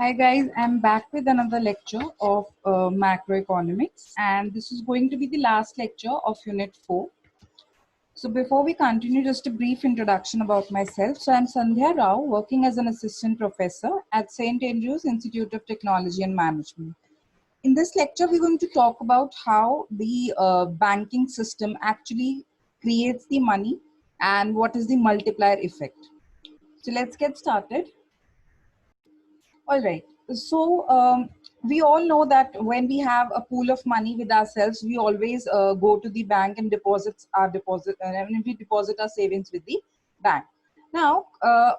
Hi guys, I'm back with another lecture of macroeconomics, and this is going to be the last lecture of Unit 4. So before we continue, just a brief introduction about myself. So I'm Sandhya Rao, working as an assistant professor at St. Andrews Institute of Technology and Management. In this lecture, we're going to talk about how the banking system actually creates the money and what is the multiplier effect. So let's get started. All right. So we all know that when we have a pool of money with ourselves, we always go to the bank and we deposit our savings with the bank. Now,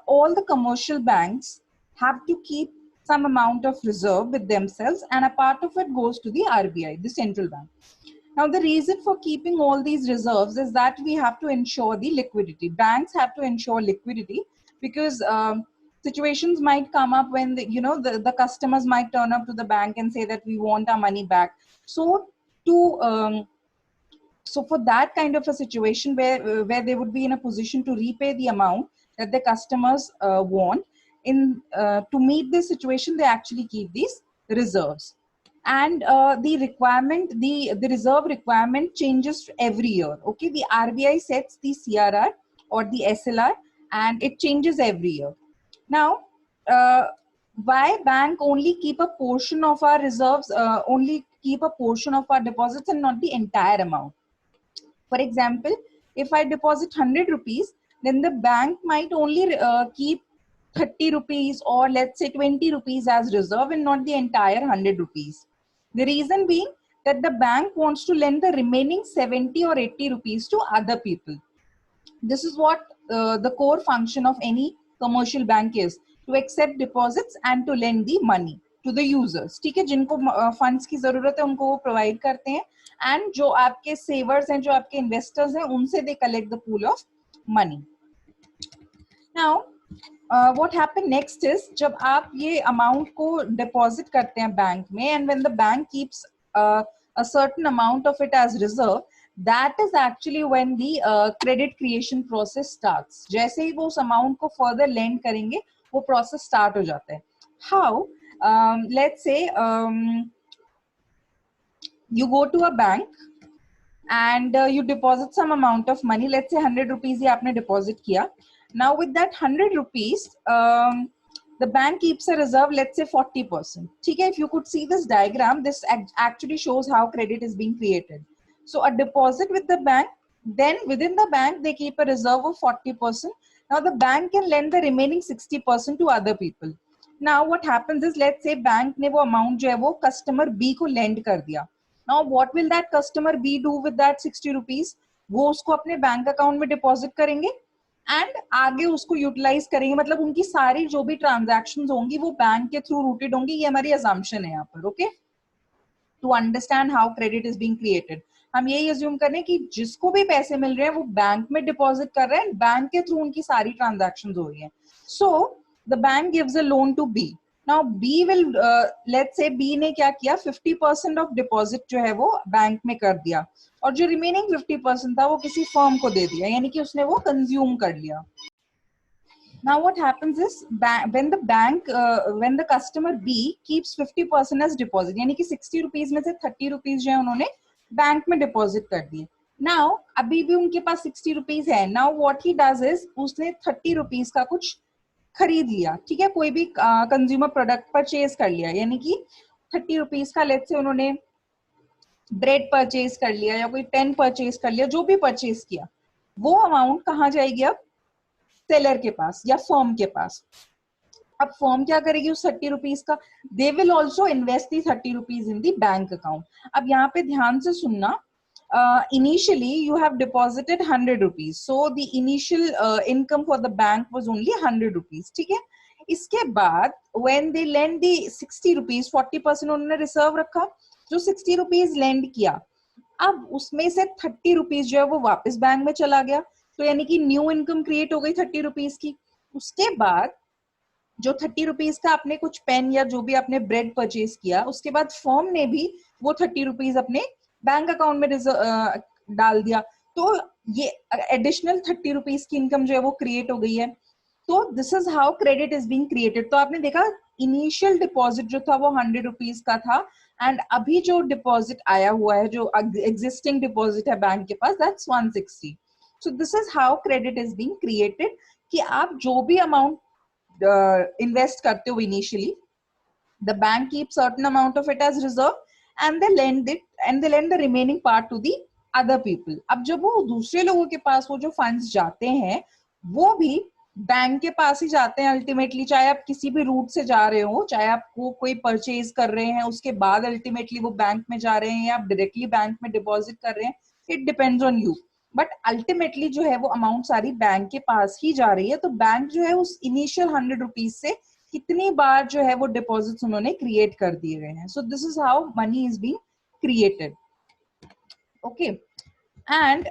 all the commercial banks have to keep some amount of reserve with themselves, and a part of it goes to the RBI, the central bank. Now, the reason for keeping all these reserves is that we have to ensure the liquidity. Banks have to ensure liquidity because situations might come up when the customers might turn up to the bank and say that we want our money back. So for that kind of a situation where they would be in a position to repay the amount that the customers want, to meet this situation, they actually keep these reserves. And the reserve requirement changes every year. Okay, the RBI sets the CRR or the SLR, and it changes every year. Now, why bank only keep a portion of our reserves, only keep a portion of our deposits and not the entire amount? For example, if I deposit 100 rupees, then the bank might only keep 30 rupees or let's say 20 rupees as reserve and not the entire 100 rupees. The reason being that the bank wants to lend the remaining 70 or 80 rupees to other people. This is what the core function of any commercial bank is, to accept deposits and to lend the money to the users. ठीक है, जिनको funds की जरूरत है उनको वो provide करते हैं, एंड जो आपके सेवर्स हैं, जो आपके इन्वेस्टर्स हैं, उनसे they collect the pool of money. Now what happened next is, जब आप ये अमाउंट को डिपॉजिट करते हैं बैंक में, and when the bank keeps a certain amount of it as reserve, that is actually when the credit creation process starts. जैसे ही वो उस अमाउंट को further lend करेंगे, वो process start हो जाता है. How? Let's say you go to a bank and you deposit some amount of money. Let's say 100 rupees ही आपने deposit किया. Now with that 100 rupees, the bank keeps a reserve, let's say 40%. Okay, if you could see this diagram, this actually shows how credit is being created. So a deposit with the bank, then within the bank, they keep a reserve of 40%. Now the bank can lend the remaining 60% to other people. Now what happens is, let's say bank ने वो amount जो है वो customer B को lend कर दिया. Now what will that customer B do with that 60 rupees? वो उसको अपने बैंक अकाउंट में डिपॉजिट करेंगे एंड आगे उसको यूटिलाइज करेंगे. मतलब उनकी सारी जो भी ट्रांजैक्शंस होंगी वो बैंक के थ्रू रूटेड होंगी. ये हमारी अजम्पशन है यहाँ पर. Okay, to understand how credit is being created, हम यही अज्यूम करें कि जिसको भी पैसे मिल रहे हैं वो बैंक में डिपॉजिट कर रहे हैं, बैंक के थ्रू उनकी सारी ट्रांजैक्शंस हो रही हैं. So the bank gives a loan to B. Now B will, let's say B ने क्या किया, 50% ऑफ डिपॉजिट जो है वो बैंक में कर दिया, और जो रिमेनिंग 50% था वो किसी फर्म को दे दिया, यानी कि उसने वो कंज्यूम कर लिया. Now what happens is, when the customer B keeps 50% as deposit, यानी कि 60 rupees में से 30 rupees जो है उन्होंने बैंक में डिपॉजिट कर दिए. Now अभी भी उनके पास 60 rupees है. Now what he does is, उसने 30 rupees का कुछ खरीद लिया. ठीक है, कोई भी कंज्यूमर प्रोडक्ट परचेज कर लिया, यानी कि 30 rupees का लेट्स से उन्होंने ब्रेड परचेज कर लिया या कोई पेन परचेज कर लिया. जो भी परचेज किया वो अमाउंट कहाँ जाएगी? अब सेलर के पास या फर्म के पास. अब फर्म क्या करेगी उस 30 रुपीज का? They will also invest the 30 rupees in the bank account. अब यहाँ पे ध्यान से सुनना, initially you have deposited 100 rupees, so the initial income for the bank was only 100 rupees. ठीक है, इसके बाद when they lend the 60 rupees, 40% उन्होंने रिजर्व रखा, जो 60 रुपीज लेंड किया, अब उसमें से 30 रुपीज जो है वो वापस बैंक में चला गया. तो यानी कि न्यू इनकम क्रिएट हो गई 30 रुपीज की. उसके बाद जो 30 रुपीज का आपने कुछ पेन या जो भी आपने ब्रेड परचेज किया, उसके बाद फर्म ने भी वो 30 रुपीज अपने बैंक अकाउंट में डाल दिया. तो ये एडिशनल 30 रुपीज की इनकम जो है वो क्रिएट हो गई है. तो this is how credit is being created. तो आपने देखा इनिशियल डिपॉजिट जो था वो 100 रुपीज का था, एंड अभी जो डिपॉजिट आया हुआ है, जो एग्जिस्टिंग डिपॉजिट है बैंक के पास, that's 160. So this is how credit is being created, कि आप जो भी अमाउंट इन्वेस्ट करते हो initially, the bank keeps certain amount of it as reserve and they lend it, and they lend the remaining part to the other people. अब जब वो दूसरे लोगों के पास वो जो फंड्स जाते हैं वो भी बैंक के पास ही जाते हैं अल्टीमेटली, चाहे आप किसी भी रूट से जा रहे हो, चाहे आपको कोई परचेज कर रहे हैं उसके बाद अल्टीमेटली वो बैंक में जा रहे हैं या आप डायरेक्टली बैंक में डिपॉजिट कर रहे हैं, it depends on you, but ultimately जो है वो अमाउंट सारी बैंक के पास ही जा रही है. तो बैंक जो है उस इनिशियल 100 रुपीज से कितनी बार जो है वो डिपॉजिट्स उन्होंने क्रिएट कर दिए गए हैं. So this is how money is being created. Okay, and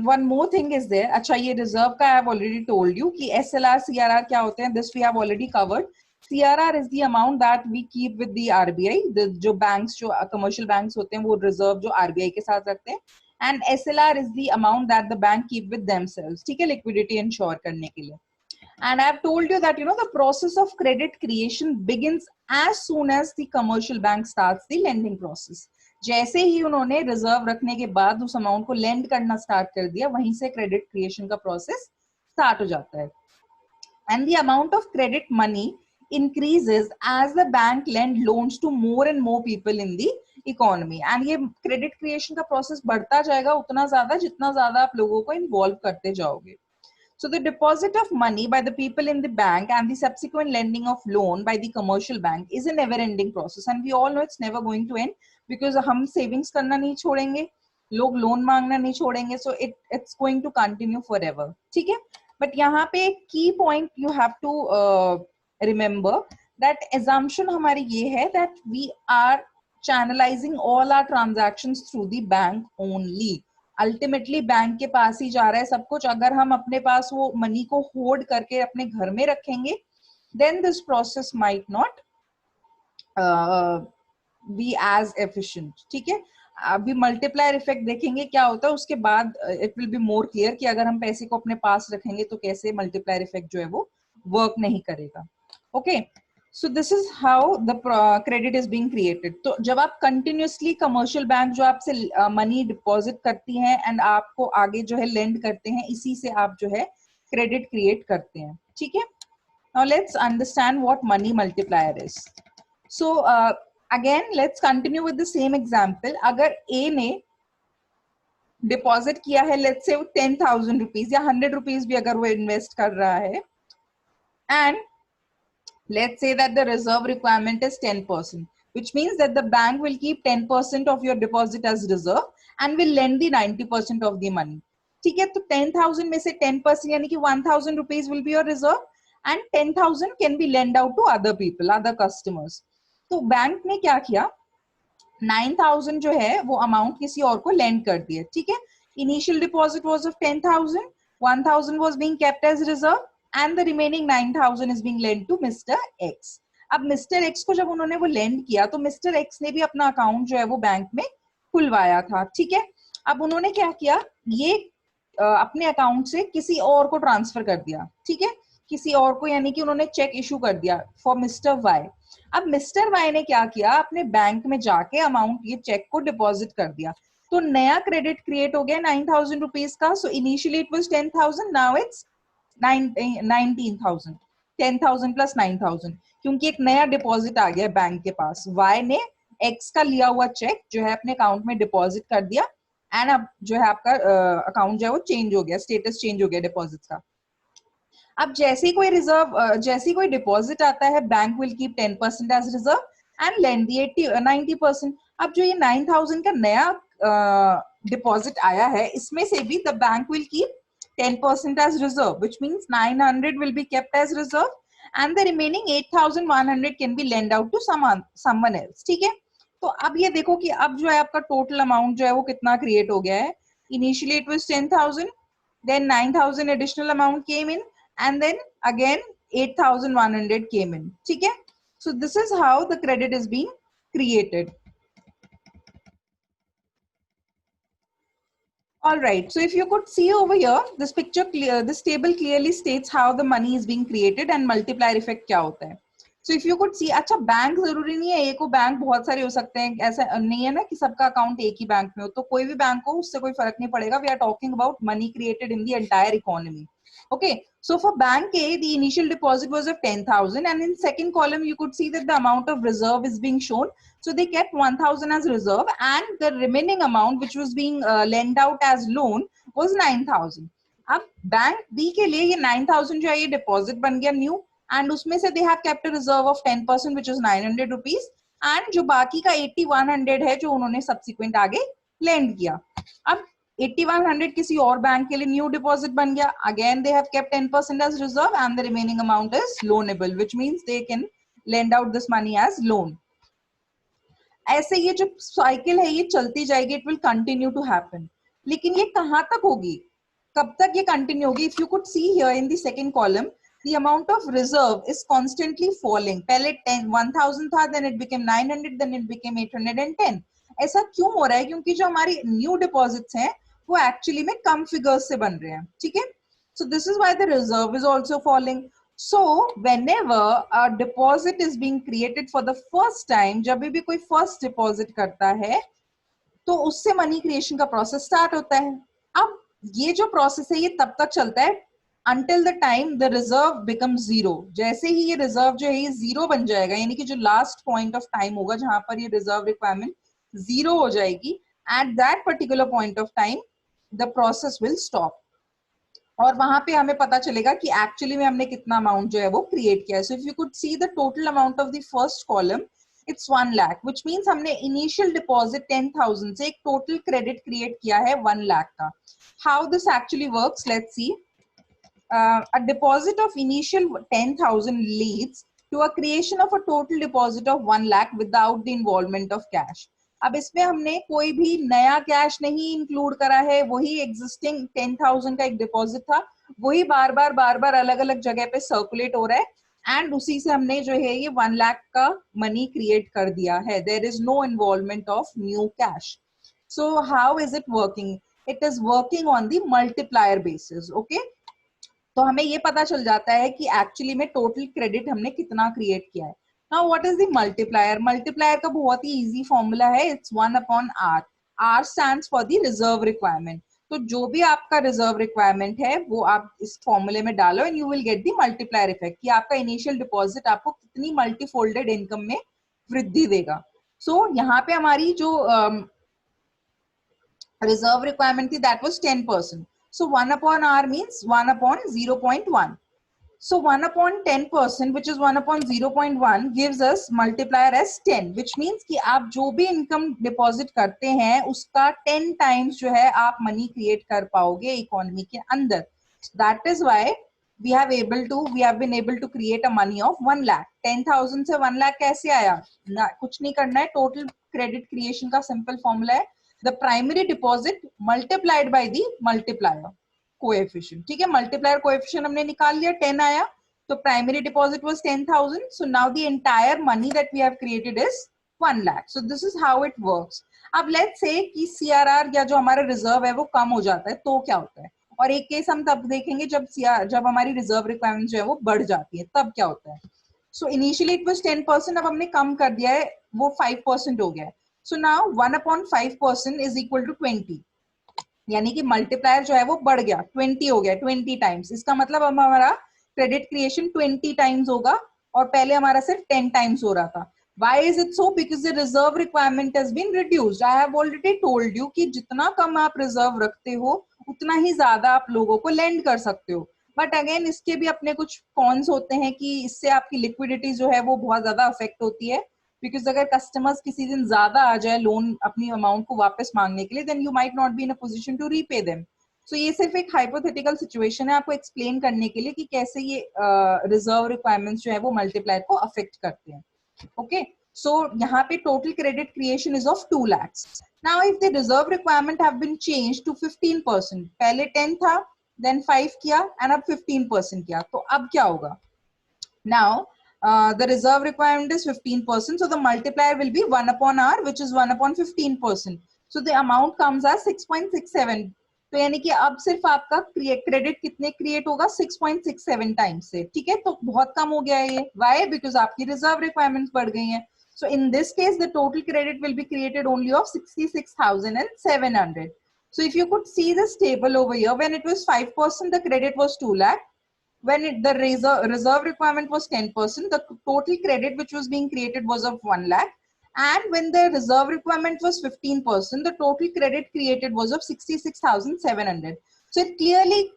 one more thing is there. अच्छा, ये रिजर्व का I have already told you कि एसएलआर सीआरआर क्या होते हैं, this we have already covered. CRR is the amount that we keep with the RBI. जो banks, जो commercial banks होते हैं वो रिजर्व जो RBI के साथ रखते हैं. And SLR is the amount that the bank keep with themselves, ठीक है, लिक्विडिटी इंश्योर करने के लिए. And I have told you that the process of credit creation begins as soon as the commercial bank starts the lending process. जैसे ही उन्होंने reserve रखने के बाद उस अमाउंट को लेंड करना स्टार्ट कर दिया, वहीं से क्रेडिट क्रिएशन का प्रोसेस स्टार्ट हो जाता है. And the amount of credit money increases as the bank lend loans to more and more people in the economy. And ये क्रेडिट क्रिएशन का प्रोसेस बढ़ता जाएगा उतना ज्यादा जितना ज्यादा आप लोगों को इन्वॉल्व करते जाओगे. So the deposit of money by the people in the bank and the subsequent lending of loan by the commercial bank is a never-ending process, and we all know it's never going to end because हम savings करना नहीं छोड़ेंगे, लोग loan मांगना नहीं छोड़ेंगे, so it's going to continue forever. ठीक है, but यहाँ पे एक key point you have to remember that assumption हमारी ये है that we are channelizing all our transactions through the bank only. Ultimately bank के पास ही जा रहा है सब कुछ. अगर हम अपने पास वो मनी को होल्ड करके अपने घर में रखेंगे, then this process might not be as efficient. ठीक है, अभी मल्टीप्लायर इफेक्ट देखेंगे क्या होता है, उसके बाद it will be more clear कि अगर हम पैसे को अपने पास रखेंगे तो कैसे मल्टीप्लायर इफेक्ट जो है वो वर्क नहीं करेगा. Okay, So this is how the credit is being created. तो जब आप continuously commercial बैंक जो आपसे money deposit करती हैं and आपको आगे जो है lend करते हैं, इसी से आप जो है credit create करते हैं. ठीक है? Now let's understand what money multiplier is. So again let's continue with the same example. अगर A ने deposit किया है let's say 10,000 rupees या 100 rupees भी अगर वो invest कर रहा है, and let's say that the reserve requirement is 10%, which means that the bank will keep 10% of your deposit as reserve and will lend the 90% of the money. ठीक है, तो 10,000 में से 10% यानी कि 1,000 rupees will be your reserve and 10,000 can be lent out to other people, other customers. तो bank ने क्या किया, 9,000 जो है वो अमाउंट किसी और को lend कर दिया. ठीक है, initial deposit was of 10,000, 1,000 was being kept as reserve and the remaining 9,000 is being lent to Mr. X. अब Mr. X को जब उन्होंने वो lend किया तो Mr. X ने भी अपना अकाउंट जो है वो बैंक में खुलवाया था. ठीक है, अब उन्होंने क्या किया, ये अपने अकाउंट से किसी और को ट्रांसफर कर दिया. ठीक है, किसी और को, यानी कि उन्होंने चेक इशू कर दिया फॉर मिस्टर वाई. अब मिस्टर वाई ने क्या किया, अपने बैंक में जाके अमाउंट, ये चेक को डिपॉजिट कर दिया. तो नया क्रेडिट क्रिएट हो गया 9,000 रुपीज का. So initially it was 10,000, now it's 19,000. 10,000 plus 9,000, क्योंकि एक नया डिपॉजिट आ गया बैंक के पास. वाई ने एक्स का लिया हुआ चेक जो है अपने अकाउंट में डिपॉजिट कर दिया, एंड अब जो है आपका अकाउंट जो है वो चेंज हो गया, स्टेटस चेंज हो गया डिपॉजिट का. अब जैसे ही कोई रिजर्व, जैसे ही कोई डिपॉजिट आता है, bank will keep 10% as reserve and lend the 90%. अब जो ये 9,000 का नया डिपॉजिट आया है, इसमें से भी the bank will keep 10% as reserve, which means 900 will be kept as reserve and the remaining 8,100 can be lent out to someone else. ठीक है, तो अब ये देखो कि अब जो है आपका टोटल अमाउंट जो है वो कितना क्रिएट हो गया है. Initially it was 10,000, then 9,000 additional amount came in, and then again 8,100 came in. ठीक है, so this is how the credit is being created. All right, so if you could see over here, this picture, this table clearly states how the money is being created and multiplier effect क्या होता है. So if you could see, अच्छा bank जरूरी नहीं है, एक bank बहुत सारे हो सकते हैं, ऐसा नहीं है ना कि सबका अकाउंट एक ही बैंक में हो, तो कोई भी बैंक हो उससे कोई फर्क नहीं पड़ेगा. We are talking about money created in the entire economy. Okay, so for bank A, the initial deposit was of 10,000, and in second column you could see that the amount of reserve is being shown. So they kept 1,000 as reserve, and the remaining amount which was being lent out as loan was 9,000. अब bank B के लिए ये 9,000 जो है ये deposit बन गया new, and उसमें से they have kept a reserve of 10% which is 900 rupees, and जो बाकी का 8100 है जो उन्होंने subsequent आगे lend किया. अब 8100 किसी और बैंक के लिए न्यू डिपॉजिट बन गया. Again they have kept 10% as reserve and the remaining amount is loanable, which means they can lend out this money as loan. ऐसे ये जो साइकिल है ये चलती जाएगी, it will continue to happen. लेकिन ये कहां तक होगी, कब तक ये कंटिन्यू होगी? If you could see here in the second column, the amount of reserve is constantly falling. पहले 1000 था, then it became 900, then it became 810. ऐसा क्यों हो रहा है? क्योंकि जो हमारी न्यू डिपॉजिट्स हैं वो एक्चुअली में कम फिगर्स से बन रहे हैं. ठीक है, सो this is why the reserve is also falling. So whenever a deposit is being created for the first time, जब भी कोई फर्स्ट डिपॉजिट करता है तो उससे मनी क्रिएशन का प्रोसेस स्टार्ट होता है. अब ये जो प्रोसेस है ये तब तक चलता है until the time the reserve becomes zero. जैसे ही ये रिजर्व जो है ये जीरो बन जाएगा, यानी कि जो लास्ट पॉइंट ऑफ टाइम होगा जहां पर ये रिजर्व रिक्वायरमेंट जीरो हो जाएगी, at that particular point of time the process will stop. और वहां पे हमें पता चलेगा कि एक्चुअली में हमने कितना अमाउंट जो है वो क्रिएट किया है. So if you could see the total amount of the first column, it's 1 lakh, which means हमने इनिशियल डिपॉजिट 10,000 से एक टोटल क्रेडिट क्रिएट किया है 1 लाख का. How this actually works, let's see. A deposit of initial 10,000 leads to a creation of a total deposit of 1 lakh without the involvement of cash. अब इसमें हमने कोई भी नया कैश नहीं इंक्लूड करा है, वही एग्जिस्टिंग 10,000 का एक डिपॉजिट था, वही बार बार अलग अलग जगह पे सर्कुलेट हो रहा है, एंड उसी से हमने जो है ये 1 लाख का मनी क्रिएट कर दिया है. There is no involvement of new cash. So how is it working? It is working on the multiplier basis. Okay, तो हमें ये पता चल जाता है कि एक्चुअली में टोटल क्रेडिट हमने कितना क्रिएट किया है. Now what is the multiplier? Multiplier का बहुत ही इजी फॉर्मूला है, it's 1/r. r stands for the reserve requirement. तो जो भी आपका रिजर्व रिक्वायरमेंट है वो आप इस फॉर्मूले में डालो and you will get the multiplier effect, कि आपका इनिशियल डिपॉजिट आपको कितनी मल्टीफोल्डेड इनकम में वृद्धि देगा. सो यहाँ पे हमारी जो रिजर्व रिक्वायरमेंट थी that was 10%. So 1/r means 1/0.1. So 1/10%, which is 1/0.1, gives us multiplier as 10, which means कि आप जो भी इनकम डिपॉजिट करते हैं उसका 10 टाइम्स जो है आप मनी क्रिएट कर पाओगे इकोनॉमी के अंदर. That is why we have been able to create a money of 1 lakh. 10,000 से 1 lakh कैसे आया? ना कुछ नहीं करना है, टोटल क्रेडिट क्रिएशन का सिंपल फॉर्मूला है, the primary deposit multiplied by the multiplier coefficient. ठीक है, multiplier coefficient हमने निकाल लिया, 10 आया, तो primary deposit was 10,000. So now the entire money that we have created is 1 lakh. So this is how it works. अब let's say कि CRR या जो हमारा रिजर्व है वो कम हो जाता है तो क्या होता है, और एक केस हम तब देखेंगे जब हमारी रिजर्व रिक्वायरमेंट जो है वो बढ़ जाती है, तब क्या होता है. So initially it was 10%, अब हमने कम कर दिया है, वो 5% हो गया है. So now 1/5% is equal to 20, यानी कि मल्टीप्लायर जो है वो बढ़ गया, 20 हो गया, 20 टाइम्स. इसका मतलब अब हमारा क्रेडिट क्रिएशन 20 टाइम्स होगा और पहले हमारा सिर्फ 10 टाइम्स हो रहा था. Why is it so? Because the reserve requirement has been reduced. I have already told you कि जितना कम आप रिजर्व रखते हो उतना ही ज्यादा आप लोगों को लेंड कर सकते हो. बट अगेन इसके भी अपने कुछ कॉन्स होते हैं कि इससे आपकी लिक्विडिटी जो है वो बहुत ज्यादा अफेक्ट होती है. बिकॉज अगर कस्टमर्स किसी दिन ज्यादा आ जाए लोन अपनी अमाउंट को वापस मांगने के लिए, then you might not be in a position to repay them. सो ये सिर्फ एक हाइपोथेटिकल सिचुएशन है आपको एक्सप्लेन करने के लिए कि कैसे ये रिजर्व रिक्वायरमेंट्स जो है वो मल्टीप्लायर को अफेक्ट करते हैं. ओके, सो यहाँ पे total credit creation is of 2 lakhs. Now if the reserve requirement have been changed to 15%, पहले 10 था, देन 5 किया एंड अब 15% किया, तो अब क्या होगा? Now the reserve requirement is 15%, so the multiplier will be 1/r, which is 1/15%. So the amount comes as 6.67 तो यानी कि अब सिर्फ आपका क्रेडिट कितने क्रिएट होगा 6.67 टाइम्स से, ठीक है, तो बहुत कम हो गया है ये. व्हाई? बिकॉज आपकी रिजर्व रिक्वायरमेंट्स बढ़ गई हैं. So in this case, the total credit will be created only of 66,700. So if you could see this table over here, when it was 5%, the credit was 2 lakh. When the reserve requirement was 10%, the total credit which was being created was of 1 lakh. And when the reserve requirement was 15%, the total credit created was of 66,700. So it clearly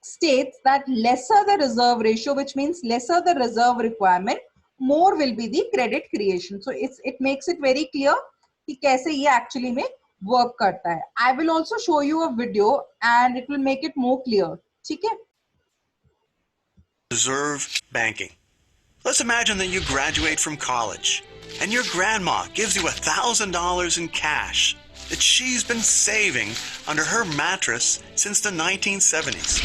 states that lesser the reserve ratio, which means lesser the reserve requirement, more will be the credit creation. So it makes it very clear कि कैसे ये actually में work करता है. I will also show you a video and it will make it more clear. ठीक है? Reserve banking. Let's imagine that you graduate from college and your grandma gives you $1,000 in cash that she's been saving under her mattress since the 1970s.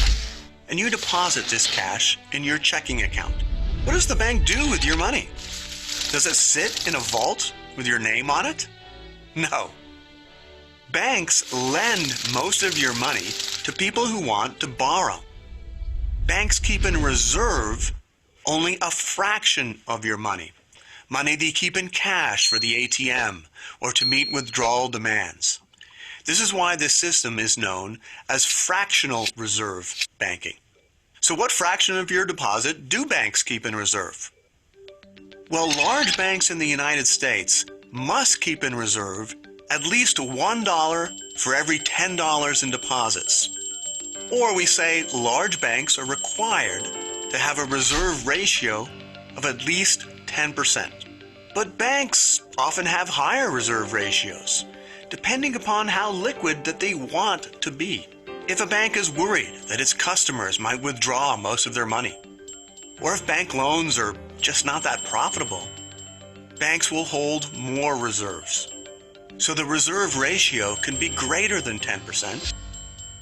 And you deposit this cash in your checking account. What does the bank do with your money? Does it sit in a vault with your name on it? No. Banks lend most of your money to people who want to borrow. Banks keep in reserve only a fraction of your money. Money they keep in cash for the ATM or to meet withdrawal demands. This is why this system is known as fractional reserve banking. So what fraction of your deposit do banks keep in reserve? Well, large banks in the United States must keep in reserve at least $1 for every $10 in deposits. Or we say large banks are required to have a reserve ratio of at least 10%. But banks often have higher reserve ratios, depending upon how liquid that they want to be. If a bank is worried that its customers might withdraw most of their money, or if bank loans are just not that profitable, banks will hold more reserves. So the reserve ratio can be greater than 10%,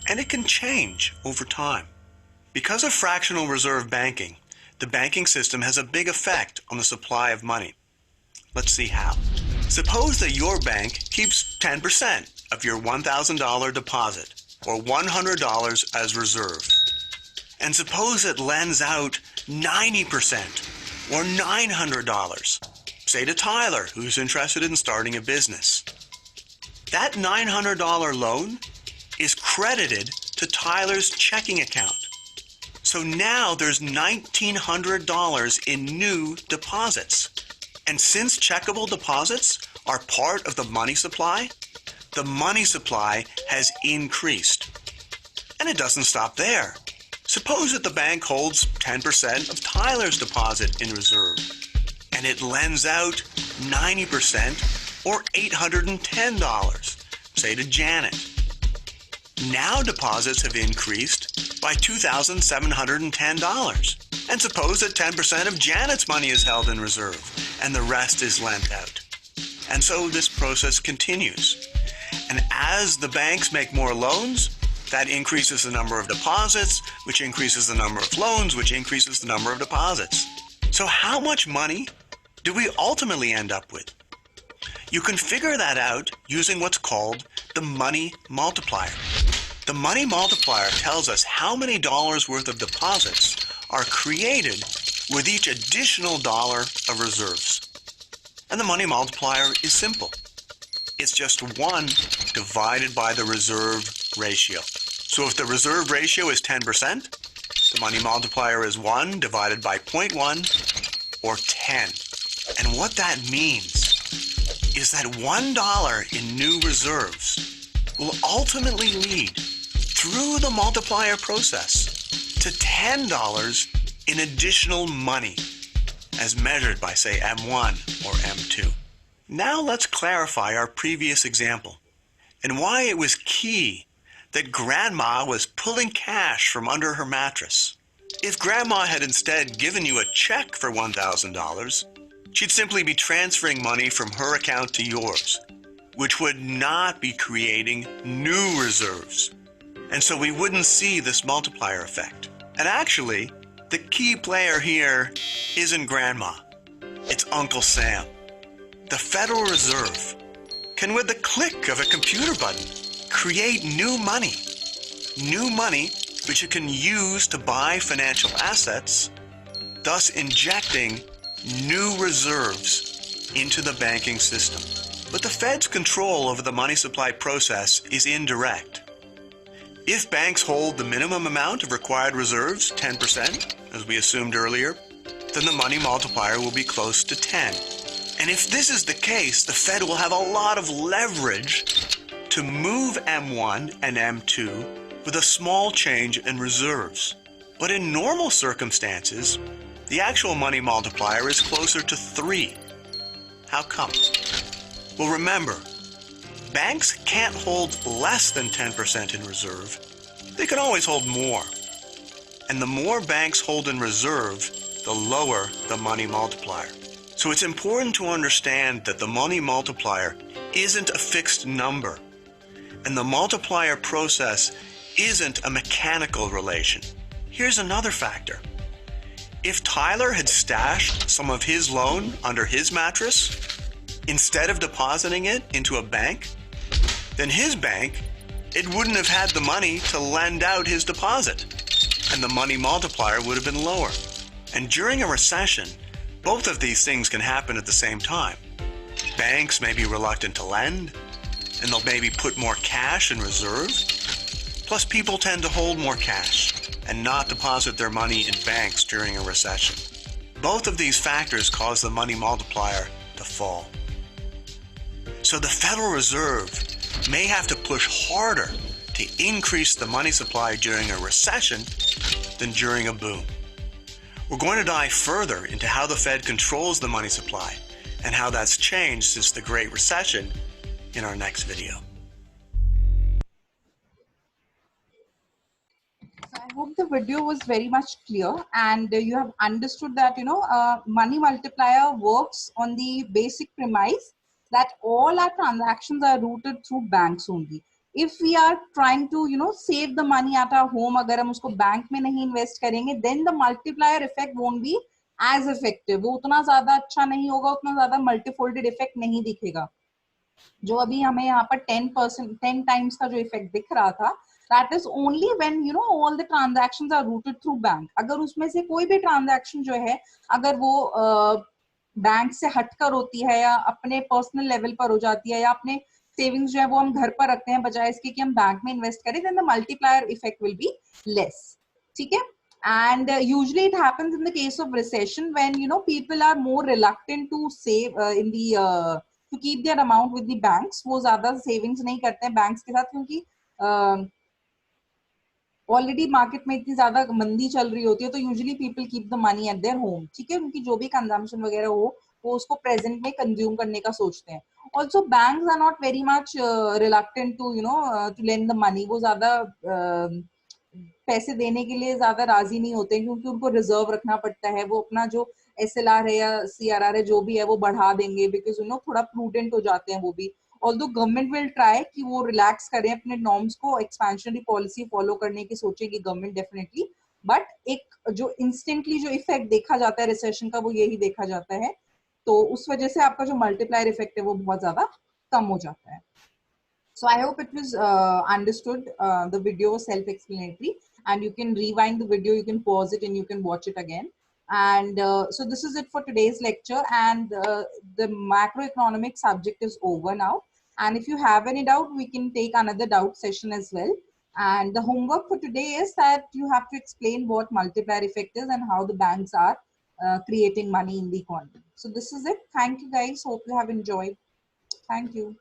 and it can change over time. Because of fractional reserve banking, the banking system has a big effect on the supply of money. Let's see how. Suppose that your bank keeps 10% of your $1,000 deposit, or $100 as reserve. And suppose it lends out 90%, or $900, say to Tyler, who's interested in starting a business. That $900 loan is credited to Tyler's checking account. So now there's $1,900 in new deposits. And since checkable deposits are part of the money supply has increased. And it doesn't stop there. Suppose that the bank holds 10% of Tyler's deposit in reserve, and it lends out 90% or $810, say to Janet. Now deposits have increased by $2,710. And suppose that 10% of Janet's money is held in reserve and the rest is lent out. And so this process continues. And as the banks make more loans, that increases the number of deposits, which increases the number of loans, which increases the number of deposits. So how much money do we ultimately end up with? You can figure that out using what's called the money multiplier. The money multiplier tells us how many dollars worth of deposits are created with each additional dollar of reserves. And the money multiplier is simple. It's just 1 divided by the reserve ratio. So if the reserve ratio is 10%, the money multiplier is 1 divided by 0.1 or 10. And what that means is that $1 in new reserves will ultimately lead through the multiplier process to $10 in additional money, as measured by, say, M1 or M2. Now let's clarify our previous example and why it was key that Grandma was pulling cash from under her mattress. If Grandma had instead given you a check for $1,000, she'd simply be transferring money from her account to yours, which would not be creating new reserves. And so we wouldn't see this multiplier effect. And actually, the key player here isn't Grandma. It's Uncle Sam. The Federal Reserve can, with the click of a computer button, create new money which it can use to buy financial assets, thus injecting new reserves into the banking system. But the Fed's control over the money supply process is indirect. If banks hold the minimum amount of required reserves, 10%, as we assumed earlier, then the money multiplier will be close to 10. And if this is the case, the Fed will have a lot of leverage to move M1 and M2 with a small change in reserves. But in normal circumstances, the actual money multiplier is closer to 3. How come? Well, remember, banks can't hold less than 10% in reserve. They can always hold more. And the more banks hold in reserve, the lower the money multiplier. So it's important to understand that the money multiplier isn't a fixed number. And the multiplier process isn't a mechanical relation. Here's another factor. If Tyler had stashed some of his loan under his mattress, instead of depositing it into a bank, then his bank, it wouldn't have had the money to lend out his deposit, and the money multiplier would have been lower. And during a recession, both of these things can happen at the same time. Banks may be reluctant to lend, and they'll maybe put more cash in reserve. Plus, people tend to hold more cash and not deposit their money in banks during a recession. Both of these factors cause the money multiplier to fall. So the Federal Reserve may have to push harder to increase the money supply during a recession than during a boom. We're going to dive further into how the Fed controls the money supply and how that's changed since the Great Recession in our next video. So I hope the video was very much clear and you have understood that, money multiplier works on the basic premise that all our transactions are routed through banks only. If we are trying to, save the money at our home, अगर हम उसको bank में नहीं invest करेंगे, then the multiplier effect won't be as effective. वो उतना ज़्यादा अच्छा नहीं होगा, उतना ज़्यादा multifolded effect नहीं दिखेगा. जो अभी हमें यहाँ पर 10 times का जो effect दिख रहा था, that is only when all the transactions are routed through bank. अगर उसमें से कोई भी transaction जो है, अगर वो बैंक से हटकर होती है या अपने पर्सनल लेवल पर हो जाती है या अपने सेविंग्स जो है वो हम घर पर रखते हैं बजाय इसके कि हम बैंक में इन्वेस्ट करें, then the multiplier effect will be less. ठीक है? And usually it happens in the case of recession when people are more reluctant to save in the to keep their amount with the banks. वो ज्यादा savings नहीं करते हैं banks के साथ क्योंकि ऑलरेडी मार्केट में इतनी ज्यादा मंदी चल रही होती है, तो usually people keep the money at their home. ठीक है, उनकी जो भी कंजम्पशन वगैरह हो वो उसको प्रेजेंट में कंज्यूम करने का सोचते हैं. Also banks are not very much reluctant to to lend the money. वो ज्यादा पैसे देने के लिए ज्यादा राजी नहीं होते क्योंकि उनको रिजर्व रखना पड़ता है. वो अपना जो SLR है या CRR है जो भी है वो बढ़ा देंगे बिकॉज थोड़ा प्रूडेंट हो जाते हैं वो भी. ऑल्दो गवर्नमेंट विल ट्राई कि वो रिलैक्स करें अपने नॉर्म्स को, एक्सपेंशनरी पॉलिसी फॉलो करने की सोचेगी गवर्नमेंट डेफिनेटली, बट एक जो इंस्टेंटली जो इफेक्ट देखा जाता है रिसेशन का वो यही देखा जाता है. तो उस वजह से आपका जो मल्टीप्लायर इफेक्ट है वो बहुत ज्यादा कम हो जाता है. So I hope it was understood. The video was self-explanatory and you can rewind the video, you can pause it and you can watch it again. And so this is it for today's lecture, and the macroeconomic subject is over now. And if you have any doubt, we can take another doubt session as well. And the homework for today is that you have to explain what multiplier effect is and how the banks are creating money in the economy. So this is it. Thank you guys. Hope you have enjoyed. Thank you.